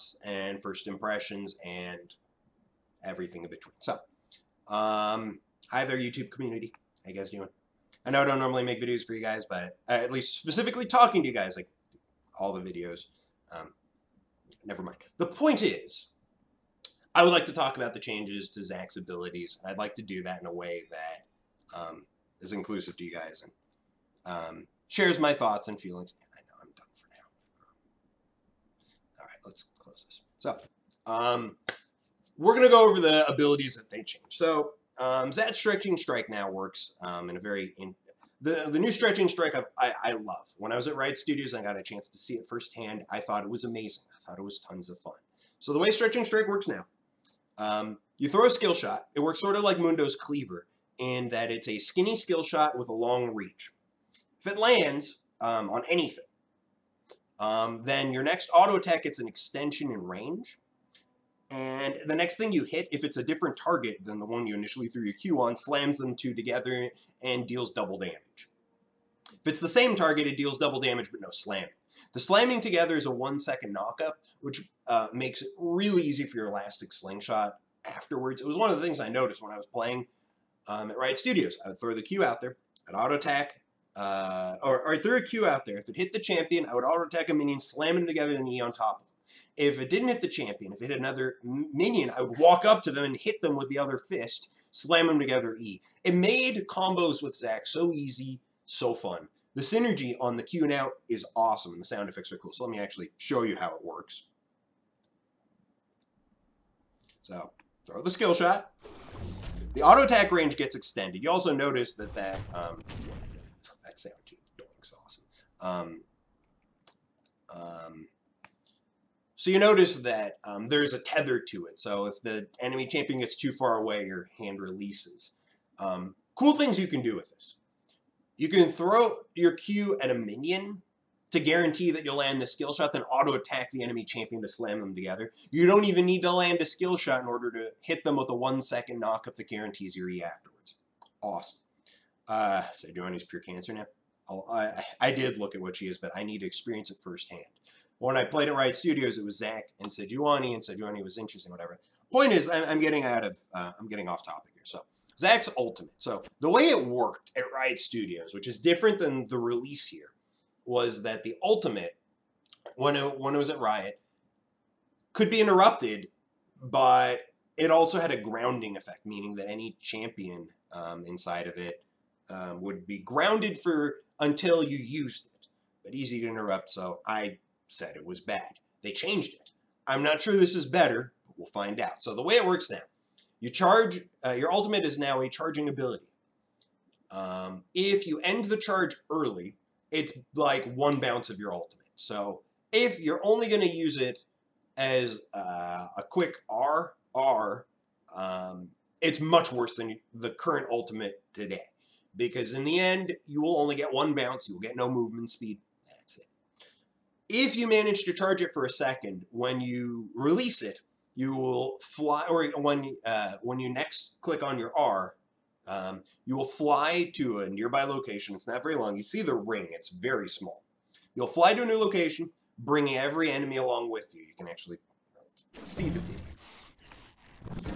thoughts and first impressions and everything in between. So, hi there, YouTube community. How you guys doing? I know I don't normally make videos for you guys, but at least specifically talking to you guys, like all the videos. Never mind. The point is, I would like to talk about the changes to Zach's abilities, and I'd like to do that in a way that is inclusive to you guys and shares my thoughts and feelings. And I know I'm done for now. All right, let's close this. So, we're going to go over the abilities that they changed. So, Zach's Stretching Strike now works in a very... The new Stretching Strike I love. When I was at Riot Studios and I got a chance to see it firsthand, I thought it was amazing. I thought it was tons of fun. So the way Stretching Strike works now, you throw a skill shot. It works sort of like Mundo's Cleaver in that it's a skinny skill shot with a long reach. If it lands on anything, then your next auto attack gets an extension in range. And the next thing you hit, if it's a different target than the one you initially threw your Q on, slams them two together and deals double damage. If it's the same target, it deals double damage but no slamming. The slamming together is a 1 second knockup, which makes it really easy for your Elastic Slingshot afterwards. It was one of the things I noticed when I was playing at Riot Studios. I would throw the Q out there, I'd auto attack, or I'd throw a Q out there. If it hit the champion, I would auto attack a minion, slam them together, and E on top of them. If it didn't hit the champion, if it hit another minion, I would walk up to them and hit them with the other fist, slam them together, E. It made combos with Zach so easy, so fun. The synergy on the Q and out is awesome, and the sound effects are cool. So let me actually show you how it works. So, throw the skill shot. The auto attack range gets extended. You also notice that that sound too doink's awesome. So you notice that there's a tether to it. So if the enemy champion gets too far away, your hand releases. Cool things you can do with this. You can throw your Q at a minion to guarantee that you'll land the skill shot, then auto attack the enemy champion to slam them together. You don't even need to land a skill shot in order to hit them with a 1 second knockup that guarantees your E afterwards. Awesome. Sejuani's pure cancer now. I did look at what she is, but I need to experience it firsthand. When I played at Riot Studios, it was Zach and Sejuani was interesting, whatever. Point is, I'm getting off topic here. So, Zach's ultimate. So, the way it worked at Riot Studios, which is different than the release here, was that the ultimate, when it was at Riot, could be interrupted, but it also had a grounding effect, meaning that any champion inside of it would be grounded until you used it. But easy to interrupt, so I said it was bad. They changed it. I'm not sure this is better, but we'll find out. So the way it works now, you charge, your ultimate is now a charging ability. If you end the charge early, it's like one bounce of your ultimate. So if you're only going to use it as a quick R, it's much worse than the current ultimate today. Because in the end, you will only get one bounce, you will get no movement speed. That's it. If you manage to charge it for a second, when you release it, you will fly, or when you next click on your R, you will fly to a nearby location. It's not very long. You see the ring. It's very small. You'll fly to a new location, bringing every enemy along with you. You can actually see the video.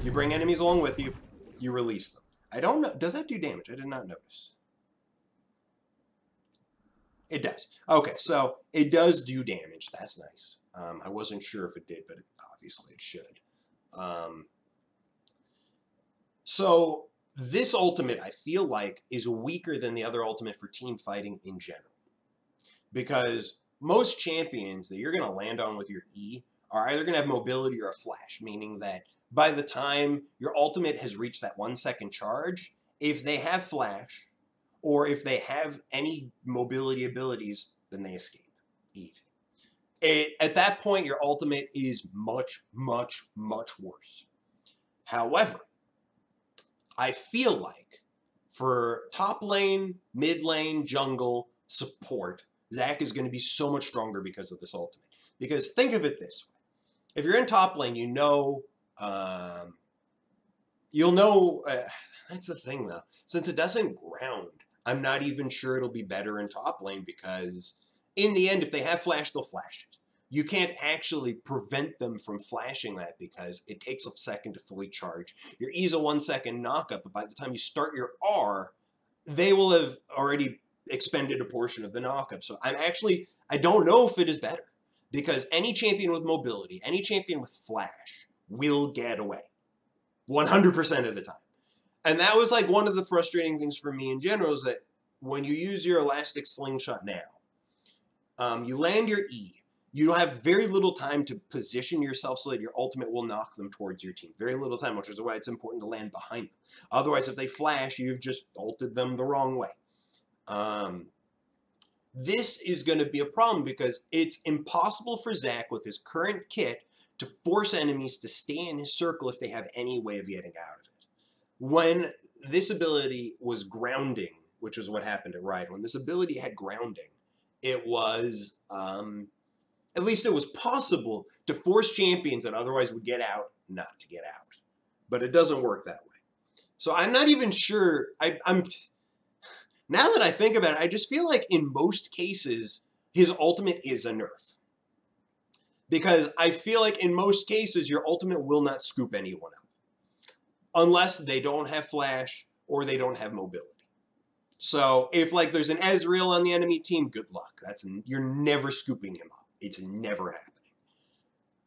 You bring enemies along with you. You release them. I don't know. Does that do damage? I did not notice. It does. Okay, so it does do damage. That's nice. I wasn't sure if it did, but obviously it should. So this ultimate, I feel like, is weaker than the other ultimate for team fighting in general. Because most champions that you're going to land on with your E are either going to have mobility or a flash, meaning that by the time your ultimate has reached that 1 second charge, if they have flash, or if they have any mobility abilities, then they escape. Easy. At that point, your ultimate is much, much, much worse. However, I feel like for top lane, mid lane, jungle, support, Zach is going to be so much stronger because of this ultimate. Because think of it this way. If you're in top lane, you'll know, that's the thing though. Since it doesn't ground, I'm not even sure it'll be better in top lane because in the end, if they have flash, they'll flash it. you can't actually prevent them from flashing that because it takes a second to fully charge. Your E is a 1 second knockup, but by the time you start your R, they will have already expended a portion of the knockup. So I don't know if it is better because any champion with mobility, any champion with flash will get away 100% of the time. And that was like one of the frustrating things for me in general is that when you use your elastic slingshot now, you land your E. You have very little time to position yourself so that your ultimate will knock them towards your team. Very little time, which is why it's important to land behind them. Otherwise, if they flash, you've just ulted them the wrong way. This is going to be a problem because it's impossible for Zac with his current kit to force enemies to stay in his circle if they have any way of getting out of it. When this ability was grounding, which is what happened at Riot, when this ability had grounding, it was... at least it was possible to force champions that otherwise would get out not to get out. But it doesn't work that way. So I'm not even sure. Now that I think about it, I just feel like in most cases, his ultimate is a nerf. Because I feel like in most cases, your ultimate will not scoop anyone up. Unless they don't have flash or they don't have mobility. So if like there's an Ezreal on the enemy team, good luck. You're never scooping him up. It's never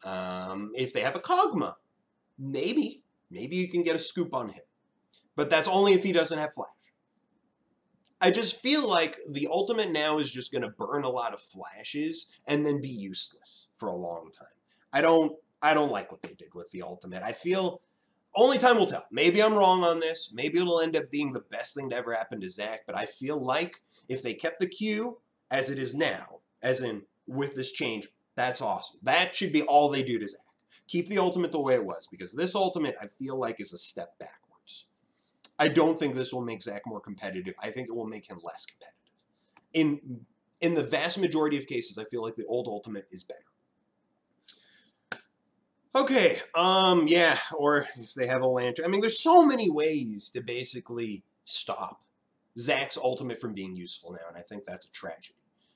happening. If they have a Kog'Maw, maybe you can get a scoop on him. But that's only if he doesn't have flash. I just feel like the ultimate now is just going to burn a lot of flashes and then be useless for a long time. I don't like what they did with the ultimate. I feel only time will tell. Maybe I'm wrong on this. Maybe it'll end up being the best thing to ever happen to Zac. But I feel like if they kept the Q as it is now, as in with this change, that's awesome. That should be all they do to Zac. Keep the ultimate the way it was, because this ultimate, I feel like, is a step backwards. I don't think this will make Zac more competitive. I think it will make him less competitive. In the vast majority of cases, I feel like the old ultimate is better. Okay, yeah, or if they have a lantern. I mean, there's so many ways to basically stop Zac's ultimate from being useful now, and I think that's a tragedy.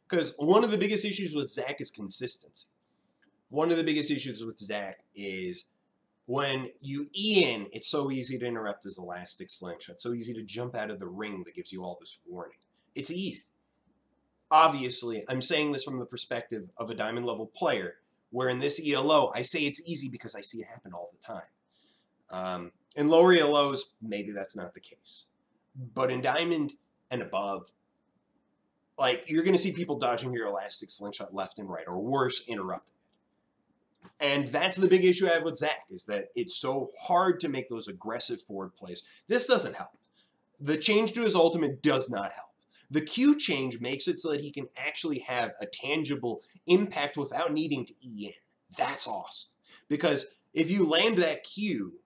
Because one of the biggest issues with Zac is consistency. One of the biggest issues with Zac is when you E in, it's so easy to interrupt his elastic slingshot. So easy to jump out of the ring that gives you all this warning. It's easy. Obviously, I'm saying this from the perspective of a diamond level player, where in this ELO, I say it's easy because I see it happen all the time. In lower ELOs, maybe that's not the case. But in diamond and above, like, you're going to see people dodging your elastic slingshot left and right, or worse, interrupting it. And that's the big issue I have with Zac, is that it's so hard to make those aggressive forward plays. This doesn't help. The change to his ultimate does not help. The Q change makes it so that he can actually have a tangible impact without needing to E in. That's awesome. Because if you land that Q,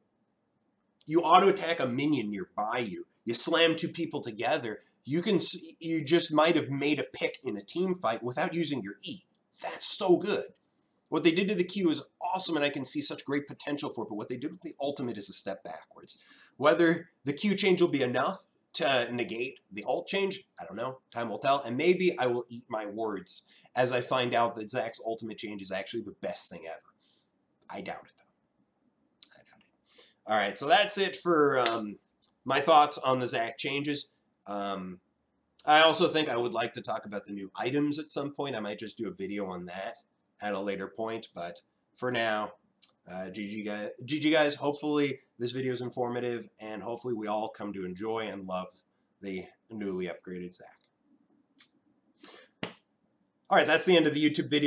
you auto-attack a minion nearby you. You slam two people together. You just might have made a pick in a team fight without using your E. That's so good. What they did to the Q is awesome, and I can see such great potential for it, but what they did with the ultimate is a step backwards. Whether the Q change will be enough to negate the ult change, I don't know. Time will tell, and maybe I will eat my words as I find out that Zac's ultimate change is actually the best thing ever. I doubt it, though. I doubt it. All right, so that's it for my thoughts on the Zac changes. I also think I would like to talk about the new items at some point. I might just do a video on that at a later point, but for now, GG guys. Hopefully this video is informative, and hopefully we all come to enjoy and love the newly upgraded Zac. All right, that's the end of the YouTube video.